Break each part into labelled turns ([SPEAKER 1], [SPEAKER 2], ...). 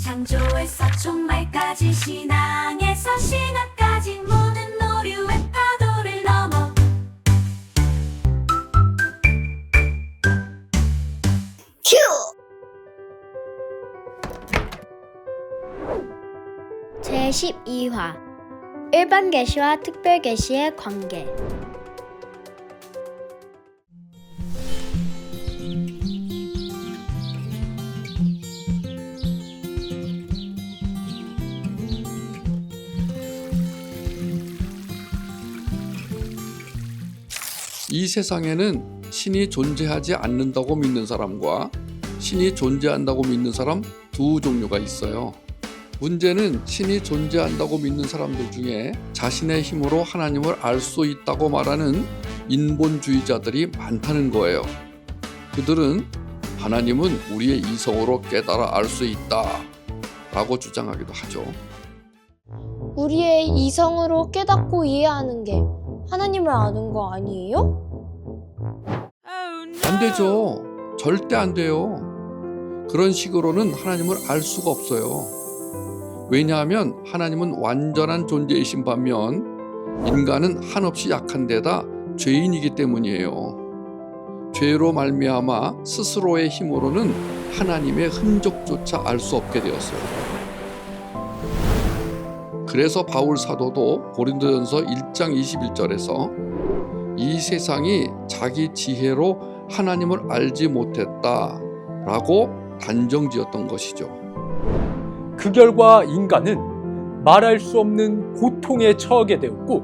[SPEAKER 1] 창조에서 종말까지 신앙에서 신학까지 모든 오류의 파도를 넘어
[SPEAKER 2] 큐! 제12화 일반 계시와 특별 계시의 관계.
[SPEAKER 3] 이 세상에는 신이 존재하지 않는다고 믿는 사람과 신이 존재한다고 믿는 사람 두 종류가 있어요. 문제는 신이 존재한다고 믿는 사람들 중에 자신의 힘으로 하나님을 알 수 있다고 말하는 인본주의자들이 많다는 거예요. 그들은 하나님은 우리의 이성으로 깨달아 알 수 있다 라고 주장하기도 하죠.
[SPEAKER 4] 우리의 이성으로 깨닫고 이해하는 게 하나님을 아는 거 아니에요?
[SPEAKER 3] 안 되죠. 절대 안 돼요. 그런 식으로는 하나님을 알 수가 없어요. 왜냐하면 하나님은 완전한 존재이신 반면 인간은 한없이 약한 데다 죄인이기 때문이에요. 죄로 말미암아 스스로의 힘으로는 하나님의 흔적조차 알 수 없게 되었어요. 그래서 바울 사도도 고린도전서 1장 21절에서 이 세상이 자기 지혜로 하나님을 알지 못했다라고 단정지었던 것이죠.
[SPEAKER 5] 그 결과 인간은 말할 수 없는 고통에 처하게 되었고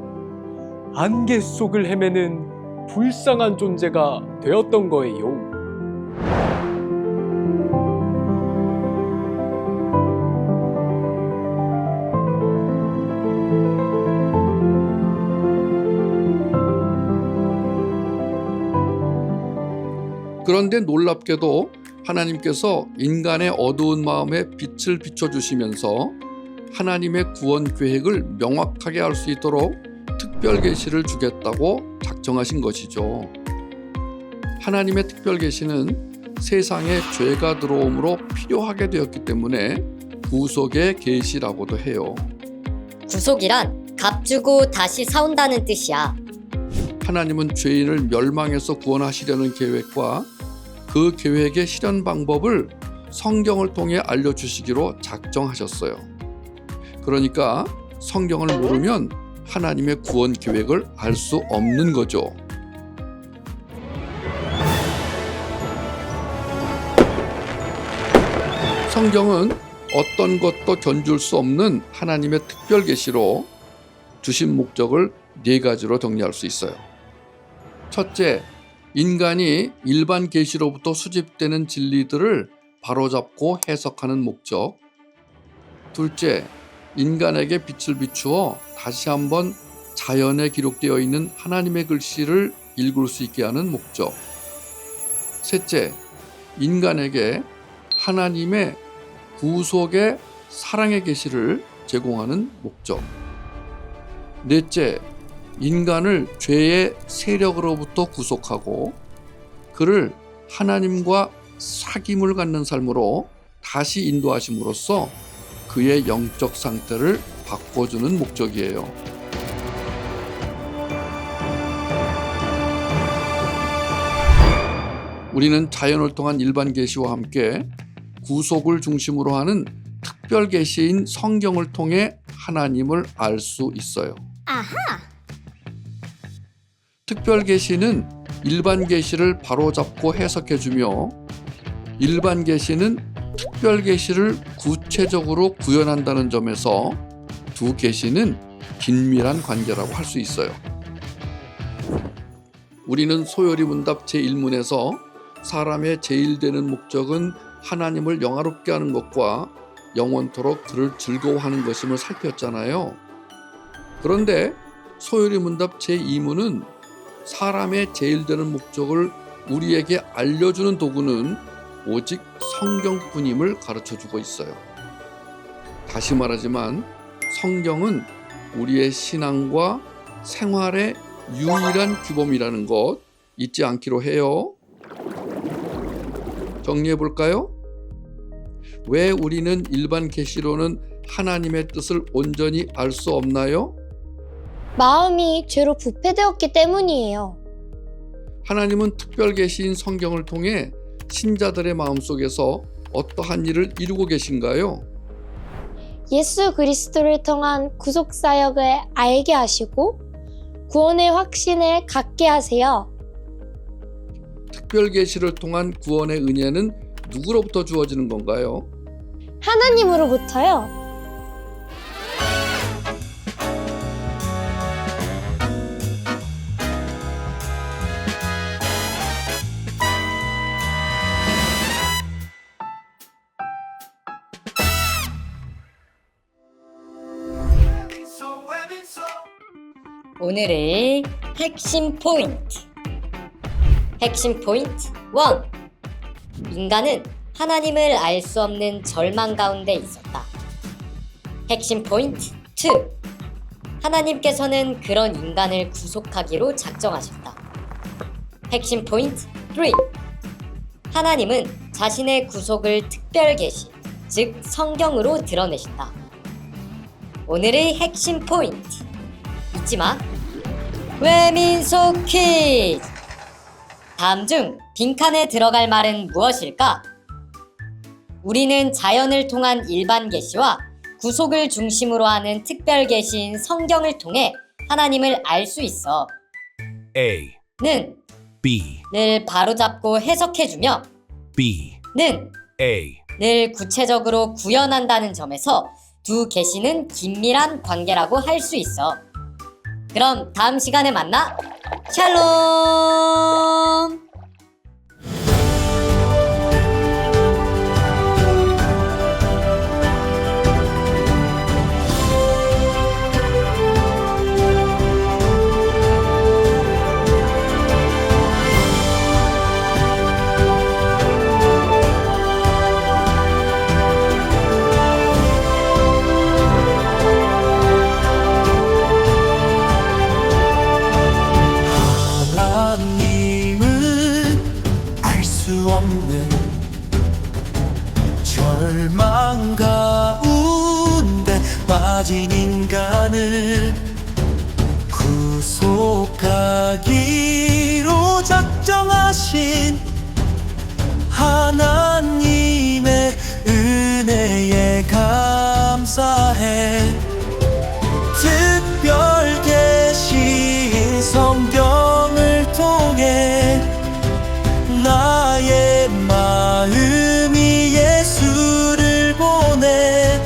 [SPEAKER 5] 안개 속을 헤매는 불쌍한 존재가 되었던 거예요.
[SPEAKER 3] 그런데 놀랍게도 하나님께서 인간의 어두운 마음에 빛을 비춰주시면서 하나님의 구원 계획을 명확하게 알 수 있도록 특별 계시를 주겠다고 작정하신 것이죠. 하나님의 특별 계시는 세상에 죄가 들어옴으로 필요하게 되었기 때문에 구속의 계시라고도 해요.
[SPEAKER 6] 구속이란 값주고 다시 사온다는 뜻이야.
[SPEAKER 3] 하나님은 죄인을 멸망해서 구원하시려는 계획과 그 계획의 실현 방법을 성경을 통해 알려주시기로 작정하셨어요. 그러니까 성경을 모르면 하나님의 구원 계획을 알 수 없는 거죠. 성경은 어떤 것도 견줄 수 없는 하나님의 특별 계시로 주신 목적을 네 가지로 정리할 수 있어요. 첫째, 인간이 일반 계시로부터 수집되는 진리들을 바로잡고 해석하는 목적. 둘째, 인간에게 빛을 비추어 다시 한번 자연에 기록되어 있는 하나님의 글씨를 읽을 수 있게 하는 목적. 셋째, 인간에게 하나님의 구속의 사랑의 계시를 제공하는 목적. 넷째, 인간을 죄의 세력으로부터 구속하고 그를 하나님과 사귐을 갖는 삶으로 다시 인도하심으로써 그의 영적 상태를 바꿔주는 목적이에요. 우리는 자연을 통한 일반 계시와 함께 구속을 중심으로 하는 특별 계시인 성경을 통해 하나님을 알 수 있어요.
[SPEAKER 2] 아하!
[SPEAKER 3] 특별 계시는 일반 계시를 바로잡고 해석해주며 일반 계시는 특별 계시를 구체적으로 구현한다는 점에서 두 계시는 긴밀한 관계라고 할 수 있어요. 우리는 소요리 문답 제1문에서 사람의 제일 되는 목적은 하나님을 영화롭게 하는 것과 영원토록 그를 즐거워하는 것임을 살폈잖아요. 그런데 소요리 문답 제2문은 사람의 제일 되는 목적을 우리에게 알려주는 도구는 오직 성경뿐임을 가르쳐주고 있어요. 다시 말하지만 성경은 우리의 신앙과 생활의 유일한 규범이라는 것 잊지 않기로 해요. 정리해 볼까요? 왜 우리는 일반 계시로는 하나님의 뜻을 온전히 알 수 없나요?
[SPEAKER 4] 마음이 죄로 부패되었기 때문이에요.
[SPEAKER 3] 하나님은 특별 계시인 성경을 통해 신자들의 마음속에서 어떠한 일을 이루고 계신가요?
[SPEAKER 4] 예수 그리스도를 통한 구속 사역을 알게 하시고 구원의 확신을 갖게 하세요.
[SPEAKER 3] 특별 계시를 통한 구원의 은혜는 누구로부터 주어지는 건가요?
[SPEAKER 4] 하나님으로부터요.
[SPEAKER 6] 오늘의 핵심 포인트. 핵심 포인트 1. 인간은 하나님을 알 수 없는 절망 가운데 있었다. 핵심 포인트 2. 하나님께서는 그런 인간을 구속하기로 작정하셨다. 핵심 포인트 3. 하나님은 자신의 구속을 특별 계시, 즉 성경으로 드러내신다. 오늘의 핵심 포인트. 잊지마. 외민속 퀴즈. 다음 중 빈칸에 들어갈 말은 무엇일까? 우리는 자연을 통한 일반 계시와 구속을 중심으로 하는 특별 계시인 성경을 통해 하나님을 알 수 있어.
[SPEAKER 7] A,
[SPEAKER 6] 는
[SPEAKER 7] B,
[SPEAKER 6] 늘 바로잡고 해석해주며
[SPEAKER 7] B,
[SPEAKER 6] 는
[SPEAKER 7] A.
[SPEAKER 6] 늘 구체적으로 구현한다는 점에서 두 계시는 긴밀한 관계라고 할 수 있어. 그럼 다음 시간에 만나. 샬롬.
[SPEAKER 8] 하나님은 알 수 없는 절망 가운데 빠진 인간을 구속하기로 작정하신 하나님의 은혜에 감사해. 특별 계신 성경을 통해 나의 마음이 예수를 보내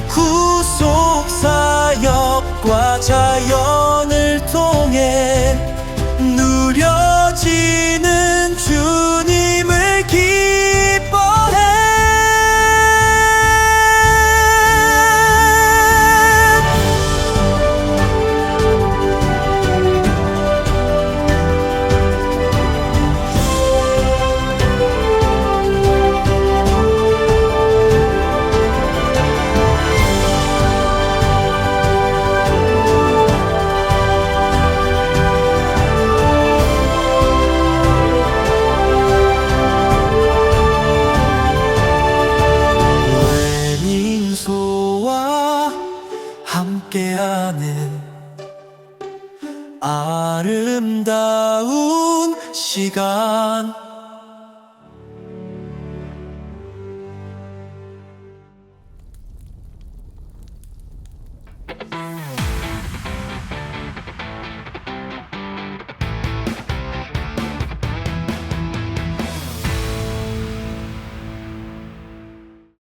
[SPEAKER 8] 구속 사역과 자연을 통해 누려지는 주님을 기뻐해. 외민소와 함께하는 아름다운 시간.